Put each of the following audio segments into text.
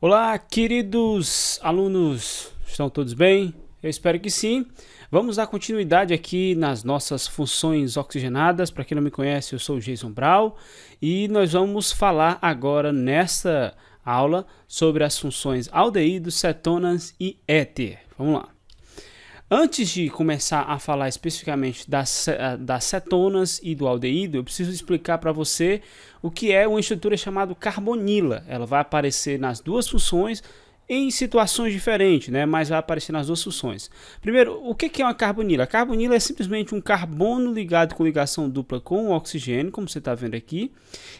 Olá, queridos alunos, estão todos bem? Eu espero que sim. Vamos dar continuidade aqui nas nossas funções oxigenadas. Para quem não me conhece, eu sou o Jason Brown e nós vamos falar agora nesta aula sobre as funções aldeídos, cetonas e éter. Vamos lá. Antes de começar a falar especificamente das cetonas e do aldeído, eu preciso explicar para você o que é uma estrutura chamada carbonila. Ela vai aparecer nas duas funções em situações diferentes, né? Mas vai aparecer nas duas funções. Primeiro, o que é uma carbonila? A carbonila é simplesmente um carbono ligado com ligação dupla com o oxigênio, como você está vendo aqui.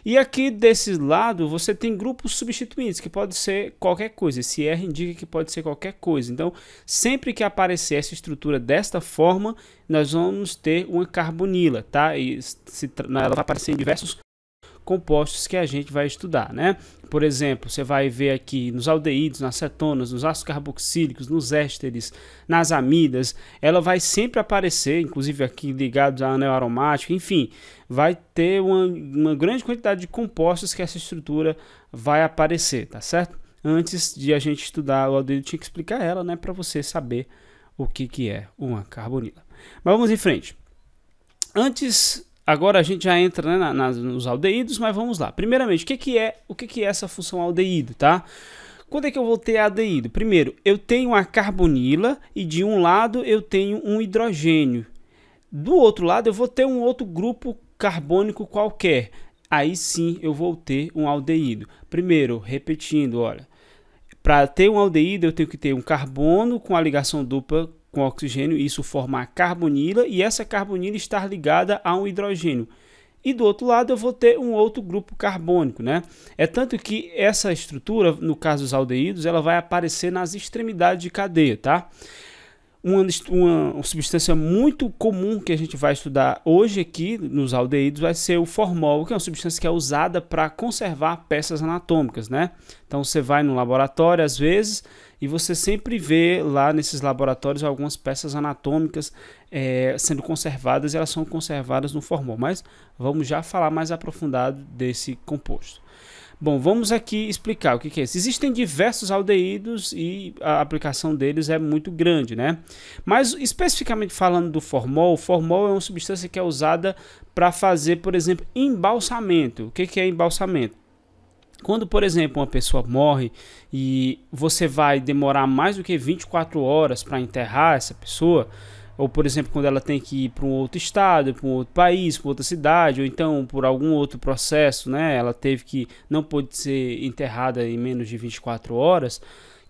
E aqui desse lado você tem grupos substituintes, que pode ser qualquer coisa. Esse R indica que pode ser qualquer coisa. Então, sempre que aparecer essa estrutura desta forma, nós vamos ter uma carbonila, tá? E ela vai aparecer em diversos compostos que a gente vai estudar, né? Por exemplo, você vai ver aqui nos aldeídos, nas cetonas, nos ácidos carboxílicos, nos ésteres, nas amidas, ela vai sempre aparecer, inclusive aqui ligados a anel aromático, enfim, vai ter uma grande quantidade de compostos que essa estrutura vai aparecer, tá certo? Antes de a gente estudar o aldeído, tinha que explicar ela, né, para você saber o que é uma carbonila. Mas vamos em frente. Agora a gente já entra, né, nos aldeídos, mas vamos lá. Primeiramente, o que é essa função aldeído, tá? Quando é que eu vou ter aldeído? Primeiro, eu tenho uma carbonila e de um lado eu tenho um hidrogênio. Do outro lado eu vou ter um outro grupo carbônico qualquer. Aí sim eu vou ter um aldeído. Primeiro, repetindo, olha. Para ter um aldeído eu tenho que ter um carbono com a ligação dupla com oxigênio, isso forma a carbonila e essa carbonila está ligada a um hidrogênio. E do outro lado eu vou ter um outro grupo carbônico, né? É tanto que essa estrutura, no caso dos aldeídos, ela vai aparecer nas extremidades de cadeia, tá? Uma substância muito comum que a gente vai estudar hoje aqui nos aldeídos vai ser o formol, que é uma substância que é usada para conservar peças anatômicas, né? Então você vai no laboratório às vezes e você sempre vê lá nesses laboratórios algumas peças anatômicas sendo conservadas e elas são conservadas no formol, mas vamos já falar mais aprofundado desse composto. Bom, vamos aqui explicar o que é isso. Existem diversos aldeídos e a aplicação deles é muito grande, né? Mas especificamente falando do formol, o formol é uma substância que é usada para fazer, por exemplo, embalsamento. O que é embalsamento? Quando, por exemplo, uma pessoa morre e você vai demorar mais do que 24 horas para enterrar essa pessoa, ou por exemplo, quando ela tem que ir para um outro estado, para um outro país, para outra cidade, ou então por algum outro processo, né, ela não pôde ser enterrada em menos de 24 horas,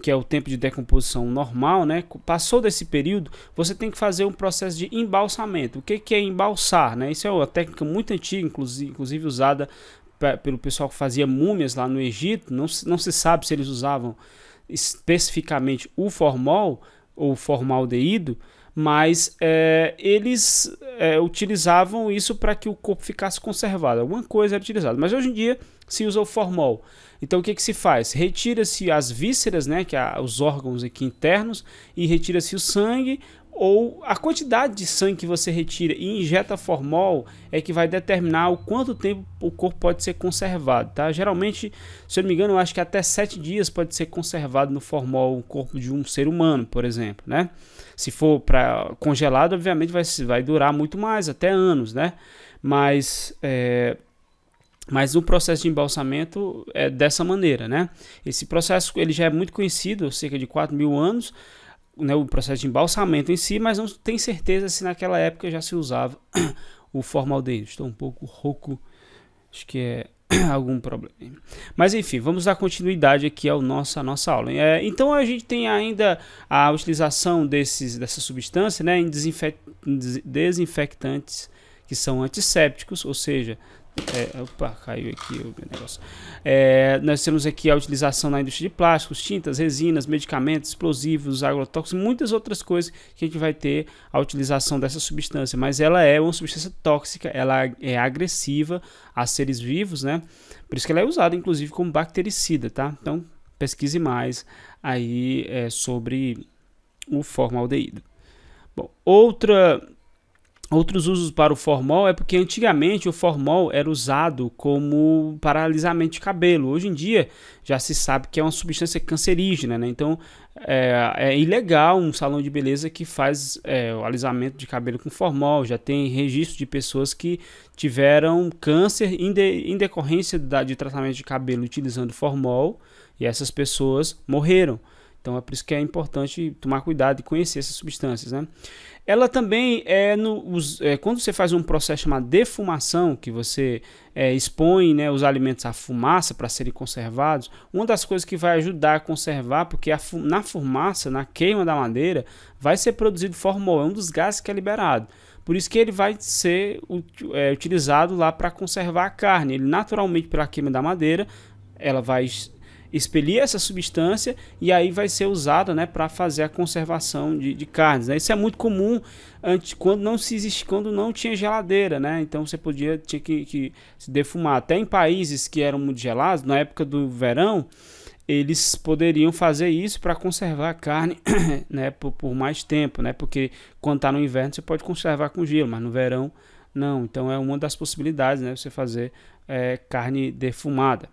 que é o tempo de decomposição normal, né? Passou desse período, você tem que fazer um processo de embalsamento. O que é embalsar, né? Isso é uma técnica muito antiga, inclusive usada pelo pessoal que fazia múmias lá no Egito. Não se sabe se eles usavam especificamente o formol ou formaldeído, mas eles utilizavam isso para que o corpo ficasse conservado. Alguma coisa era utilizada, mas hoje em dia se usa o formol. Então o que se faz? Retira-se as vísceras, né, que é os órgãos aqui internos, e retira-se o sangue, ou a quantidade de sangue que você retira e injeta formol é que vai determinar o quanto tempo o corpo pode ser conservado, tá? Geralmente, se eu não me engano, eu acho que até 7 dias pode ser conservado no formol o corpo de um ser humano, por exemplo, né? Se for para congelado, obviamente vai durar muito mais, até anos, né? Mas o processo de embalsamento é dessa maneira, né? Esse processo ele já é muito conhecido, cerca de 4.000 anos, né, o processo de embalsamento em si, mas não tem certeza se naquela época já se usava o formaldeído. Estou um pouco rouco, acho que é algum problema. Mas enfim, vamos dar continuidade aqui à nossa aula. Então a gente tem ainda a utilização dessa substância, né, em desinfectantes que são antissépticos, ou seja, opa, caiu aqui o negócio. Nós temos aqui a utilização na indústria de plásticos, tintas, resinas, medicamentos, explosivos, agrotóxicos, muitas outras coisas que a gente vai ter a utilização dessa substância, mas ela é uma substância tóxica, ela é agressiva a seres vivos, né? Por isso que ela é usada, inclusive, como bactericida, tá? Então, pesquise mais aí sobre o formaldeído. Bom, outra Outros usos para o formol é porque antigamente o formol era usado como para alisamento de cabelo. Hoje em dia já se sabe que é uma substância cancerígena, né? Então é ilegal um salão de beleza que faz o alisamento de cabelo com formol. Já tem registro de pessoas que tiveram câncer em decorrência de tratamento de cabelo utilizando formol, e essas pessoas morreram. Então é por isso que é importante tomar cuidado e conhecer essas substâncias, né? Ela também quando você faz um processo chamado defumação, que você expõe, né, os alimentos à fumaça para serem conservados, uma das coisas que vai ajudar a conservar, porque na fumaça, na queima da madeira, vai ser produzido formol, é um dos gases que é liberado. Por isso que ele vai ser utilizado lá para conservar a carne. Ele naturalmente, pela queima da madeira, ela vai expelir essa substância e aí vai ser usada, né, para fazer a conservação de carnes, né? Isso é muito comum quando não tinha geladeira, né? Então você tinha que se defumar. Até em países que eram muito gelados, na época do verão, eles poderiam fazer isso para conservar a carne, né, por mais tempo, né? Porque quando está no inverno você pode conservar com gelo, mas no verão não. Então é uma das possibilidades, né, você fazer carne defumada.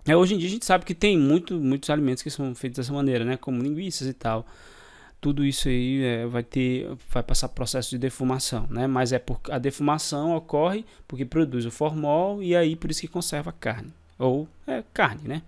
Hoje em dia a gente sabe que tem muitos alimentos que são feitos dessa maneira, né? Como linguiças e tal. Tudo isso aí vai passar processo de defumação, né? Mas a defumação ocorre porque produz o formol e aí por isso que conserva a carne. Ou carne, né?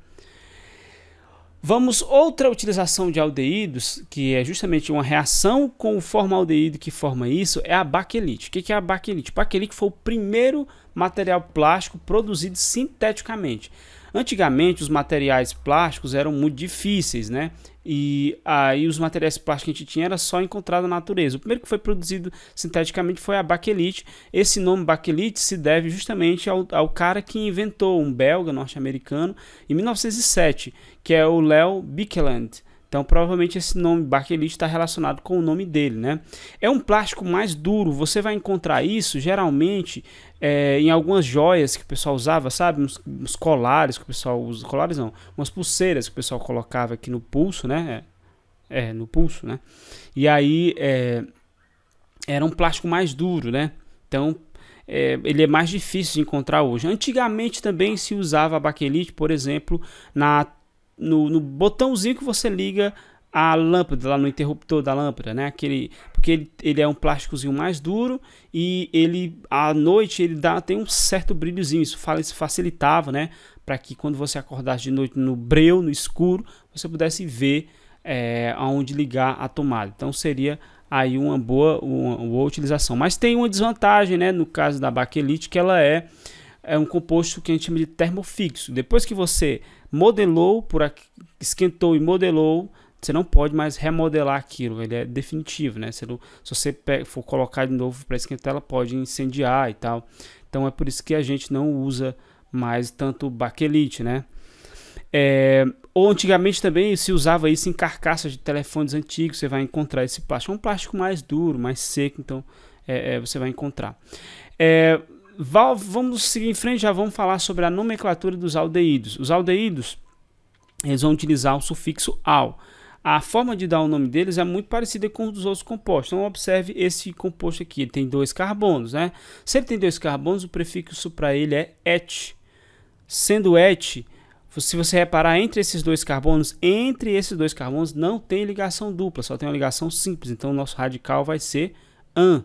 Outra utilização de aldeídos, que é justamente uma reação com o formaldeído que forma isso, é a baquelite. O que é a baquelite? Baquelite foi o primeiro material plástico produzido sinteticamente. Antigamente os materiais plásticos eram muito difíceis, né? E aí os materiais plásticos que a gente tinha era só encontrado na natureza. O primeiro que foi produzido sinteticamente foi a baquelite. Esse nome baquelite se deve justamente ao cara que inventou, um belga norte-americano, em 1907, que é o Leo Birkeland. Então, provavelmente esse nome baquelite está relacionado com o nome dele, né? É um plástico mais duro. Você vai encontrar isso geralmente em algumas joias que o pessoal usava, sabe? Uns colares que o pessoal usa. Colares não, umas pulseiras que o pessoal colocava aqui no pulso, né? No pulso, né? E aí era um plástico mais duro, né? Então ele é mais difícil de encontrar hoje. Antigamente também se usava a baquelite, por exemplo, no botãozinho que você liga a lâmpada, lá no interruptor da lâmpada, né? Porque ele é um plásticozinho mais duro e ele à noite tem um certo brilhozinho. Isso facilitava, né? Para que quando você acordasse de noite no breu, no escuro, você pudesse ver aonde ligar a tomada. Então seria aí uma boa utilização. Mas tem uma desvantagem, né? No caso da baquelite, que ela é um composto que a gente chama de termofixo. Depois que você modelou, esquentou e modelou, você não pode mais remodelar aquilo, ele é definitivo, né? Se você for colocar de novo para esquentar, ela pode incendiar e tal. Então é por isso que a gente não usa mais tanto baquelite, né? Ou antigamente também se usava isso em carcaças de telefones antigos. Você vai encontrar esse plástico, é um plástico mais duro, mais seco, então você vai encontrar. Vamos seguir em frente, já vamos falar sobre a nomenclatura dos aldeídos. Os aldeídos, eles vão utilizar o sufixo -al. A forma de dar o nome deles é muito parecida com os dos outros compostos. Então observe esse composto aqui, ele tem 2 carbonos, né? Se ele tem 2 carbonos, o prefixo para ele é -et. Sendo -et, se você reparar entre esses 2 carbonos, não tem ligação dupla, só tem uma ligação simples. Então o nosso radical vai ser -an.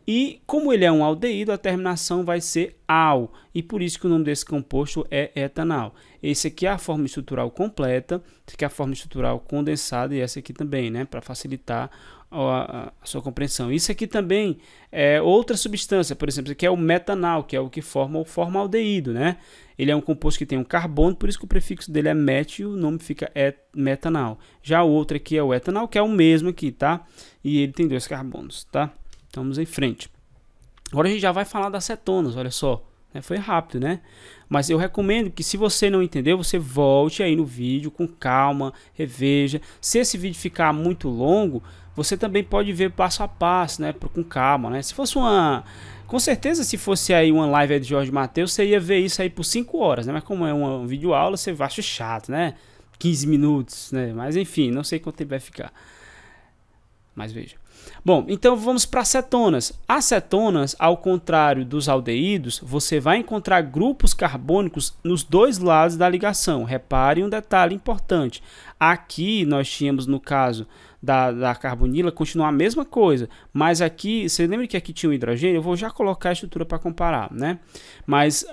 E como ele é um aldeído, a terminação vai ser -al, e por isso que o nome desse composto é etanal. Esse aqui é a forma estrutural completa, esse aqui é a forma estrutural condensada e essa aqui também, né, para facilitar a sua compreensão. Isso aqui também é outra substância, por exemplo, esse aqui é o metanal, que é o que forma o formaldeído, né? Ele é um composto que tem um carbono, por isso que o prefixo dele é met e o nome fica metanal. Já o outro aqui é o etanal, que é o mesmo aqui, tá? E ele tem 2 carbonos, tá? Vamos em frente. Agora a gente já vai falar das cetonas, olha só. Foi rápido, né? Mas eu recomendo que, se você não entendeu, você volte aí no vídeo com calma, reveja. Se esse vídeo ficar muito longo, você também pode ver passo a passo, né? Com calma, né? Se fosse com certeza, se fosse aí uma live de Jorge Mateus, você ia ver isso aí por 5 horas, né? Mas como é uma videoaula, você acha chato, né? 15 minutos, né? Mas enfim, não sei quanto tempo vai ficar. Mas veja. Bom, então vamos para cetonas. As cetonas, ao contrário dos aldeídos, você vai encontrar grupos carbônicos nos dois lados da ligação. Repare um detalhe importante. Aqui nós tínhamos, no caso da carbonila, continua a mesma coisa, mas aqui, você lembra que aqui tinha um hidrogênio? Eu vou já colocar a estrutura para comparar, né? Mas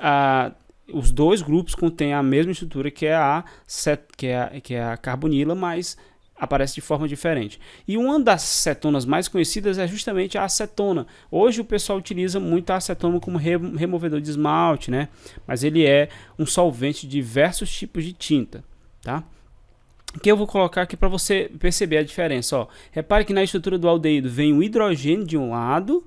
os dois grupos contêm a mesma estrutura que é a carbonila, mas aparece de forma diferente. E uma das cetonas mais conhecidas é justamente a acetona. Hoje o pessoal utiliza muito a acetona como removedor de esmalte, né? Mas ele é um solvente de diversos tipos de tinta, tá? Que eu vou colocar aqui para você perceber a diferença. Ó. Repare que na estrutura do aldeído vem o hidrogênio de um lado,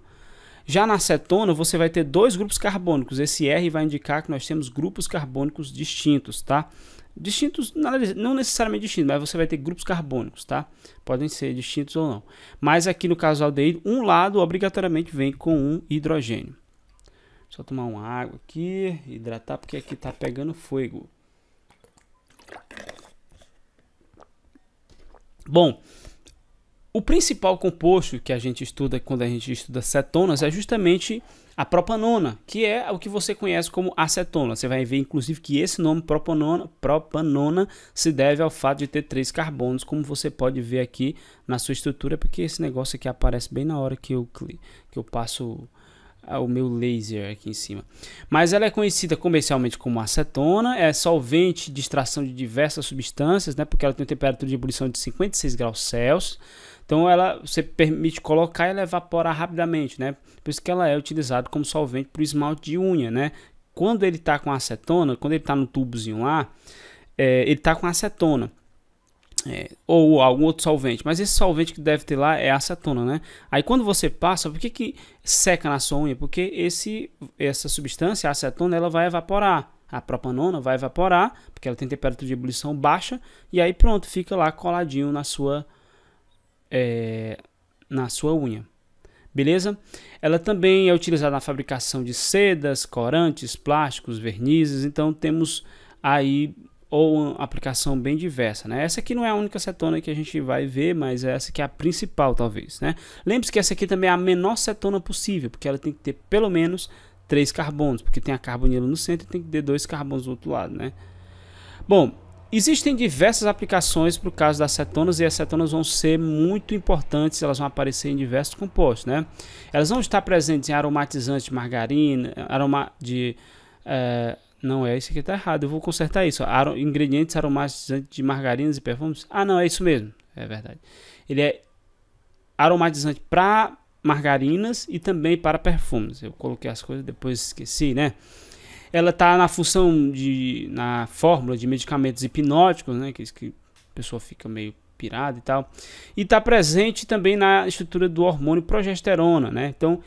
já na acetona você vai ter dois grupos carbônicos. Esse R vai indicar que nós temos grupos carbônicos distintos, tá? Distintos, não necessariamente distintos, mas você vai ter grupos carbônicos, tá? Podem ser distintos ou não. Mas aqui no caso do aldeído, um lado obrigatoriamente vem com um hidrogênio. Só tomar uma água aqui, hidratar, porque aqui tá pegando fogo. Bom, o principal composto que a gente estuda quando a gente estuda cetonas é justamente a propanona, que é o que você conhece como acetona. Você vai ver, inclusive, que esse nome propanona se deve ao fato de ter 3 carbonos, como você pode ver aqui na sua estrutura, porque esse negócio aqui aparece bem na hora que eu passo o meu laser aqui em cima. Mas ela é conhecida comercialmente como acetona, é solvente de extração de diversas substâncias, né, porque ela tem uma temperatura de ebulição de 56 graus Celsius. Então você permite colocar e ela evapora rapidamente, né? Por isso que ela é utilizada como solvente para o esmalte de unha, né? Quando ele está com acetona, quando ele está no tubozinho lá, ele está com acetona. Ou algum outro solvente, mas esse solvente que deve ter lá é acetona, né? Aí quando você passa, por que seca na sua unha? Porque essa substância, a acetona, ela vai evaporar. A propanona vai evaporar, porque ela tem temperatura de ebulição baixa, e aí pronto, fica lá coladinho na sua unha. Beleza? Ela também é utilizada na fabricação de sedas, corantes, plásticos, vernizes, então temos aí uma aplicação bem diversa, né? Essa aqui não é a única cetona que a gente vai ver, mas essa aqui é a principal, talvez, né? Lembre-se que essa aqui também é a menor cetona possível, porque ela tem que ter pelo menos 3 carbonos, porque tem a carbonila no centro e tem que ter 2 carbonos do outro lado, né? Bom, existem diversas aplicações para o caso das cetonas, e as cetonas vão ser muito importantes, elas vão aparecer em diversos compostos, né? Elas vão estar presentes em aromatizantes de margarina, não, esse aqui está errado, eu vou consertar isso. Ingredientes aromatizantes de margarinas e perfumes. Ah, não, é isso mesmo, é verdade. Ele é aromatizante para margarinas e também para perfumes. Eu coloquei as coisas, depois esqueci, né? Ela está na na fórmula de medicamentos hipnóticos, né? Que a pessoa fica meio pirada e tal. E está presente também na estrutura do hormônio progesterona, né? Então,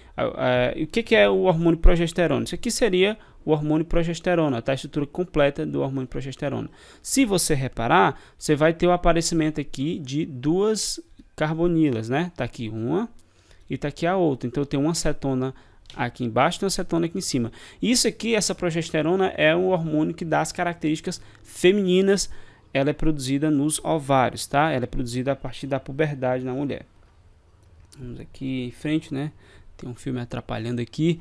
o que é o hormônio progesterona? Isso aqui seria o hormônio progesterona, tá? A estrutura completa do hormônio progesterona. Se você reparar, você vai ter o aparecimento aqui de 2 carbonilas, né? Tá aqui uma e tá aqui a outra. Então, tem uma cetona aqui embaixo e uma cetona aqui em cima. Isso aqui, essa progesterona, é um hormônio que dá as características femininas. Ela é produzida nos ovários, tá? Ela é produzida a partir da puberdade na mulher. Vamos aqui em frente, né? Tem um filme atrapalhando aqui.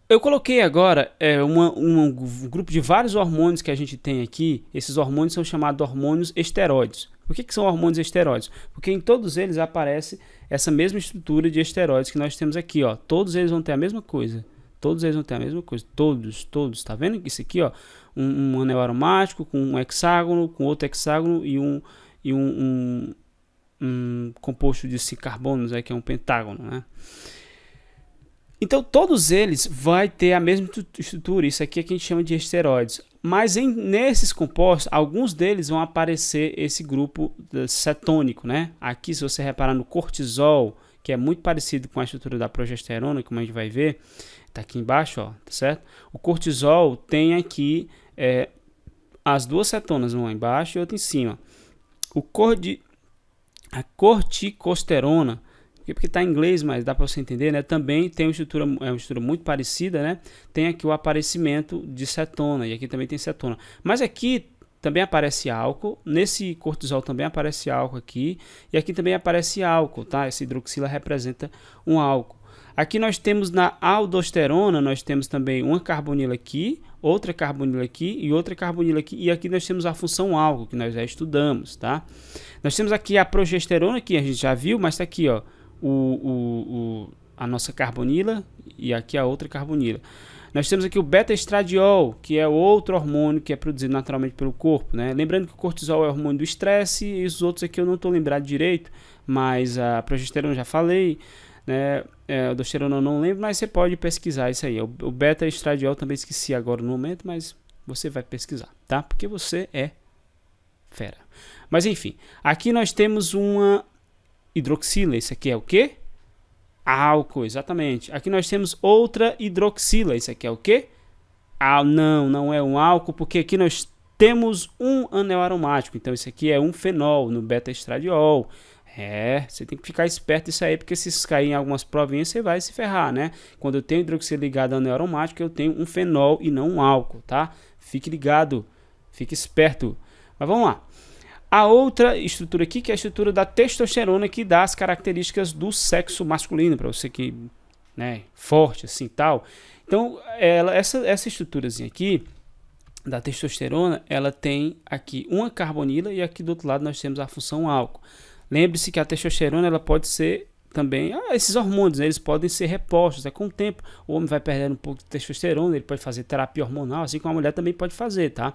Eu coloquei agora um grupo de vários hormônios que a gente tem aqui. Esses hormônios são chamados hormônios esteroides. Por que são hormônios esteroides? Porque em todos eles aparece essa mesma estrutura de esteroides que nós temos aqui, ó. Todos eles vão ter a mesma coisa. Todos eles vão ter a mesma coisa. Todos. Tá vendo isso aqui, ó? Um anel aromático com um hexágono, com outro hexágono e um composto de 5 carbonos, aí, que é um pentágono, né? Então, todos eles vai ter a mesma estrutura. Isso aqui é que a gente chama de esteroides. Mas nesses compostos, alguns deles vão aparecer esse grupo cetônico, né? Aqui, se você reparar no cortisol, que é muito parecido com a estrutura da progesterona, como a gente vai ver, tá aqui embaixo, ó, tá certo? O cortisol tem aqui as 2 cetonas, uma embaixo e outra em cima. A corticosterona, porque está em inglês, mas dá para você entender, né? Também tem uma estrutura muito parecida, né? Tem aqui o aparecimento de cetona, e aqui também tem cetona. Mas aqui também aparece álcool, nesse cortisol também aparece álcool aqui, e aqui também aparece álcool, tá? Essa hidroxila representa um álcool. Aqui nós temos na aldosterona, nós temos também uma carbonila aqui, outra carbonila aqui e outra carbonila aqui, e aqui nós temos a função álcool, que nós já estudamos, tá? Nós temos aqui a progesterona, que a gente já viu, mas tá aqui, ó, a nossa carbonila e aqui a outra carbonila. Nós temos aqui o beta-estradiol, que é outro hormônio que é produzido naturalmente pelo corpo, né? Lembrando que o cortisol é o hormônio do estresse e os outros aqui eu não estou lembrado direito, mas a progesterona já falei, né? A aldosterona eu não lembro, mas você pode pesquisar isso aí. O beta-estradiol também esqueci agora no momento, mas você vai pesquisar, tá? Porque você é fera. Mas enfim, aqui nós temos uma hidroxila, esse aqui é o quê? Álcool, exatamente. Aqui nós temos outra hidroxila. Isso aqui é o quê? Não é um álcool, porque aqui nós temos um anel aromático. Então, isso aqui é um fenol no beta-estradiol. Você tem que ficar esperto nisso aí, porque se cair em algumas provinhas, você vai se ferrar, né? Quando eu tenho hidroxila ligada ao anel aromático, eu tenho um fenol e não um álcool, tá? Fique ligado, fique esperto. Mas vamos lá. A outra estrutura aqui, que é a estrutura da testosterona, que dá as características do sexo masculino, para você que, né, forte assim tal. Então, essa estruturazinha aqui, da testosterona, ela tem aqui uma carbonila e aqui do outro lado nós temos a função álcool. Lembre-se que a testosterona, ela pode ser também, esses hormônios, né, eles podem ser repostos, com o tempo o homem vai perdendo um pouco de testosterona, ele pode fazer terapia hormonal, assim como a mulher também pode fazer, tá?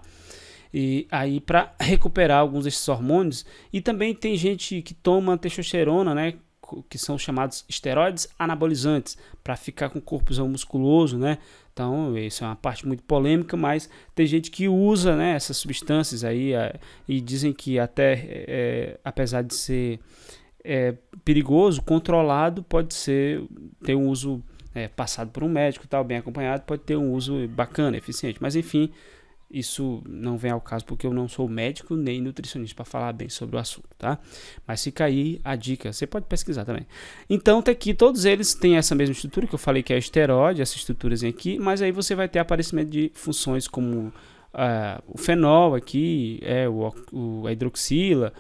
E aí para recuperar alguns desses hormônios. E também tem gente que toma testosterona, né, que são chamados esteroides anabolizantes, para ficar com o corpozão musculoso, né? Então isso é uma parte muito polêmica, mas tem gente que usa, né, essas substâncias aí, e dizem que até apesar de ser perigoso, controlado, pode ter um uso passado por um médico, tal, bem acompanhado, pode ter um uso bacana, eficiente. Mas enfim, isso não vem ao caso porque eu não sou médico nem nutricionista para falar bem sobre o assunto, tá? Mas fica aí a dica, você pode pesquisar também. Então tá aqui, todos eles têm essa mesma estrutura que eu falei que é a esteroide, essa estruturazinha aqui, mas aí você vai ter aparecimento de funções como o fenol aqui, a hidroxila,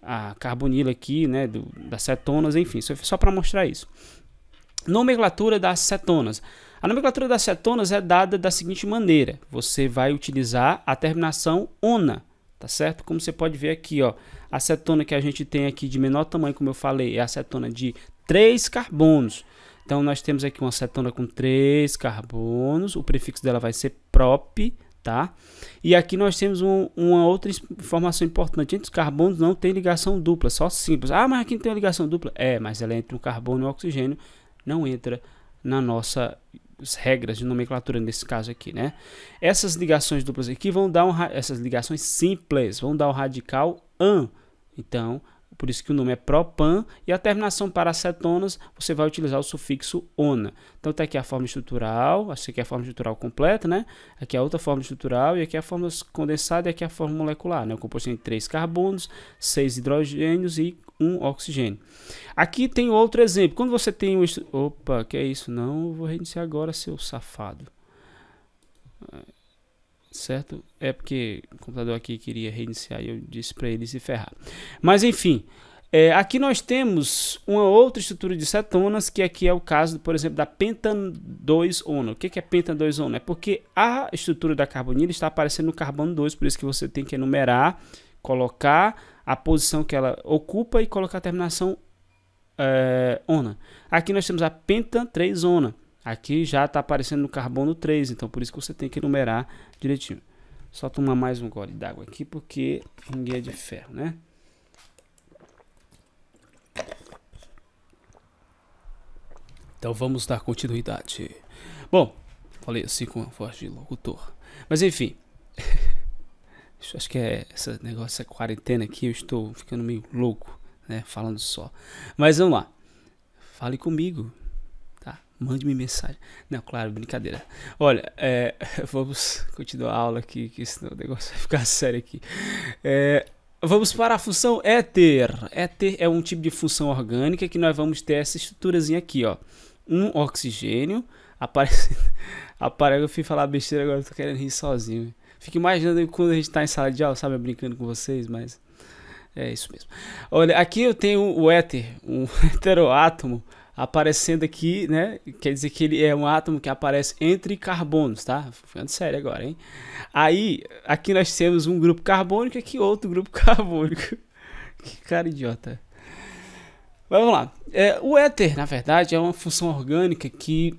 a carbonila aqui, né, das cetonas, enfim, só para mostrar isso. Nomenclatura das cetonas. A nomenclatura das cetonas é dada da seguinte maneira: você vai utilizar a terminação ona, tá certo? Como você pode ver aqui, ó, a cetona que a gente tem aqui de menor tamanho, como eu falei, é a cetona de 3 carbonos. Então nós temos aqui uma cetona com 3 carbonos, o prefixo dela vai ser prop, tá? E aqui nós temos uma outra informação importante: entre os carbonos não tem ligação dupla, só simples. Mas aqui não tem uma ligação dupla. Mas ela é entre um carbono e um oxigênio, não entra na nossa regras de nomenclatura nesse caso aqui, né? Essas ligações duplas aqui vão dar essas ligações simples vão dar o radical an. Então, por isso que o nome é propan, e a terminação para acetonas você vai utilizar o sufixo ona. Então tá aqui a forma estrutural, essa aqui é a forma estrutural completa, né? Aqui é a outra forma estrutural e aqui é a forma condensada e aqui é a forma molecular, né? O composto tem 3 carbonos, 6 hidrogênios e 1 oxigênio. Aqui tem outro exemplo. Quando você tem Opa, que é isso? Não, eu vou reiniciar agora, seu safado. Certo? É porque o computador aqui queria reiniciar e eu disse para ele se ferrar. Mas enfim, aqui nós temos uma outra estrutura de cetonas, que aqui é o caso, por exemplo, da penta-2-ona. O que é penta-2-ona? É porque a estrutura da carbonila está aparecendo no carbono 2, por isso que você tem que enumerar, colocar a posição que ela ocupa e colocar a terminação ona. Aqui nós temos a penta-3-ona. Aqui já está aparecendo no carbono 3, então por isso que você tem que enumerar direitinho. Só tomar mais um gole d'água aqui, porque ninguém é de ferro, né? Então vamos dar continuidade. Bom, falei assim com a voz de locutor. Mas enfim, acho que esse negócio, essa quarentena aqui, eu estou ficando meio louco, né? Falando só. Mas vamos lá. Fale comigo. Mande-me mensagem. Não, claro, brincadeira. Olha, vamos continuar a aula aqui, que senão o negócio vai ficar sério aqui. Vamos para a função éter. Éter é um tipo de função orgânica que nós vamos ter essa estruturazinha aqui, ó. Um oxigênio aparecendo. Eu fui falar besteira, agora eu tô querendo rir sozinho. Fico imaginando quando a gente tá em sala de aula, sabe, brincando com vocês, mas é isso mesmo. Olha, aqui eu tenho o éter, um heteroátomo, aparecendo aqui, né? Quer dizer que ele é um átomo que aparece entre carbonos, tá? Ficando sério agora, hein? Aí, aqui nós temos um grupo carbônico e aqui outro grupo carbônico. Que cara idiota. Mas vamos lá. O éter, na verdade, é uma função orgânica que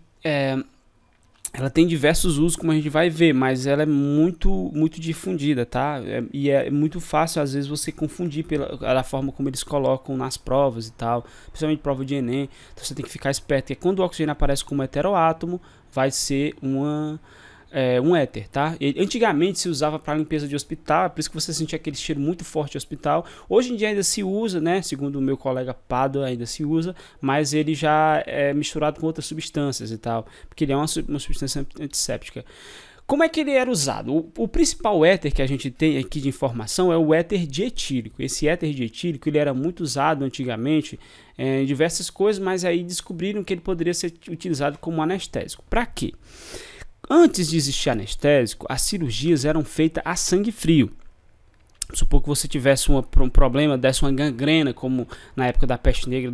ela tem diversos usos, como a gente vai ver, mas ela é muito difundida, tá? E é muito fácil, às vezes, você confundir pela forma como eles colocam nas provas e tal, principalmente prova de Enem. Então você tem que ficar esperto, porque quando o oxigênio aparece como heteroátomo, vai ser um éter, tá? Antigamente se usava para limpeza de hospital, por isso que você sentia aquele cheiro muito forte de hospital. Hoje em dia ainda se usa, né? Segundo o meu colega Pado, ainda se usa, mas ele já é misturado com outras substâncias e tal, porque ele é uma substância antisséptica. Como é que ele era usado? O principal éter que a gente tem aqui de informação é o éter dietílico. Esse éter dietílico ele era muito usado antigamente em diversas coisas, mas aí descobriram que ele poderia ser utilizado como anestésico. Para quê? Antes de existir anestésico, as cirurgias eram feitas a sangue frio. Supor que você tivesse um problema, desse uma gangrena, como na época da peste negra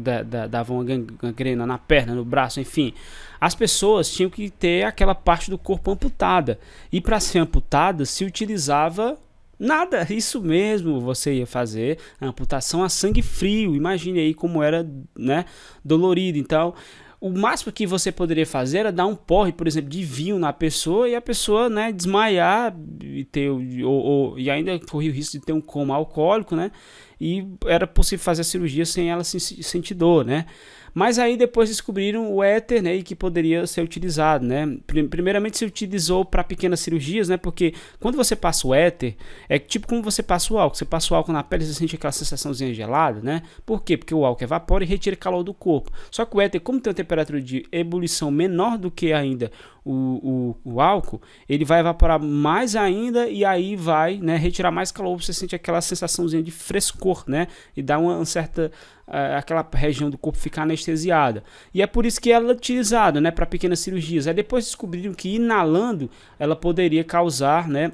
dava uma gangrena na perna, no braço, enfim. As pessoas tinham que ter aquela parte do corpo amputada. E para ser amputada se utilizava nada, isso mesmo, você ia fazer a amputação a sangue frio. Imagine aí como era, né, dolorido. Então, o máximo que você poderia fazer era dar um porre, por exemplo, de vinho na pessoa e a pessoa, né, desmaiar e ainda corria o risco de ter um coma alcoólico, né? E era possível fazer a cirurgia sem ela sentir dor, né? Mas aí depois descobriram o éter, né, e que poderia ser utilizado, né? Primeiramente se utilizou para pequenas cirurgias, né? Porque quando você passa o éter, é tipo como você passa o álcool. Você passa o álcool na pele, você sente aquela sensaçãozinha gelada, né? Por quê? Porque o álcool evapora e retira calor do corpo. Só que o éter, como tem uma temperatura de ebulição menor do que ainda o álcool, ele vai evaporar mais ainda e aí vai, né, retirar mais calor. Você sente aquela sensaçãozinha de frescor, né? E dá uma certa aquela região do corpo ficar anestesiada. E é por isso que ela é utilizada, né, para pequenas cirurgias. Aí depois descobriram que inalando ela poderia causar, né,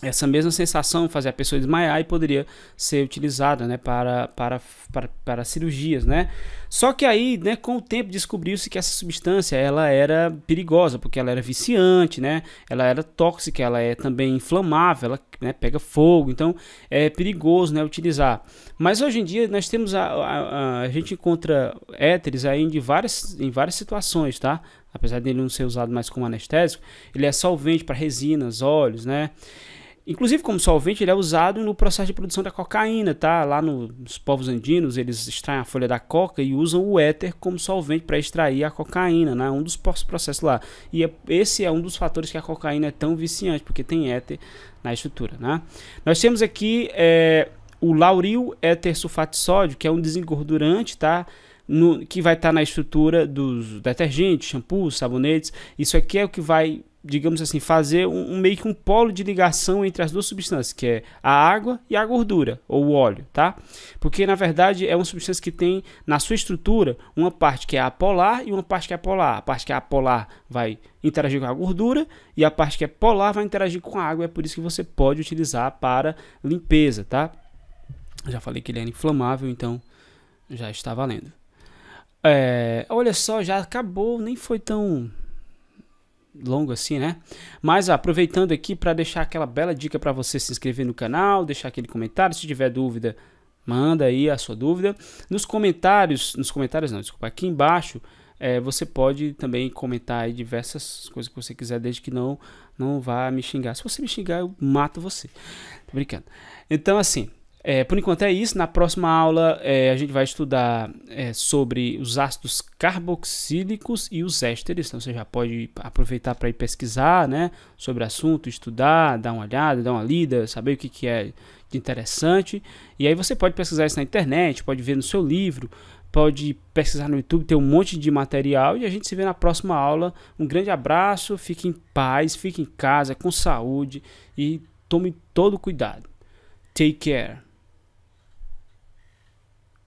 essa mesma sensação, fazer a pessoa desmaiar e poderia ser utilizada, né, para cirurgias, né? Só que aí, né, com o tempo descobriu-se que essa substância ela era perigosa, porque ela era viciante, né? Ela era tóxica, ela é também inflamável, ela, né, pega fogo, então é perigoso, né, utilizar. Mas hoje em dia nós temos a gente encontra éteres aí em várias situações, tá? Apesar dele não ser usado mais como anestésico, ele é solvente para resinas, óleos, né? Inclusive, como solvente, ele é usado no processo de produção da cocaína, tá? Lá nos povos andinos, eles extraem a folha da coca e usam o éter como solvente para extrair a cocaína, né? Um dos processos lá. E esse é um dos fatores que a cocaína é tão viciante, porque tem éter na estrutura, né? Nós temos aqui o lauril éter sulfato de sódio, que é um desengordurante, tá? Que vai estar na estrutura dos detergentes, shampoos, sabonetes. Isso aqui é o que vai, digamos assim, fazer meio que um polo de ligação entre as duas substâncias, que é a água e a gordura, ou o óleo, tá? Porque, na verdade, é uma substância que tem na sua estrutura uma parte que é apolar e uma parte que é polar. A parte que é apolar vai interagir com a gordura e a parte que é polar vai interagir com a água. É por isso que você pode utilizar para limpeza, tá? Já falei que ele era inflamável, então já está valendo. Olha só, já acabou, nem foi tão longo assim, né? Mas aproveitando aqui para deixar aquela bela dica para você se inscrever no canal, deixar aquele comentário, se tiver dúvida, manda aí a sua dúvida. Nos comentários não, desculpa, aqui embaixo você pode também comentar aí diversas coisas que você quiser, desde que não vá me xingar. Se você me xingar, eu mato você. Tô brincando. Então, assim, por enquanto é isso. Na próxima aula a gente vai estudar sobre os ácidos carboxílicos e os ésteres. Então você já pode aproveitar para ir pesquisar, né, sobre o assunto, estudar, dar uma olhada, dar uma lida, saber o que é de interessante. E aí você pode pesquisar isso na internet, pode ver no seu livro, pode pesquisar no YouTube, tem um monte de material. E a gente se vê na próxima aula. Um grande abraço, fique em paz, fique em casa, com saúde e tome todo cuidado. Take care.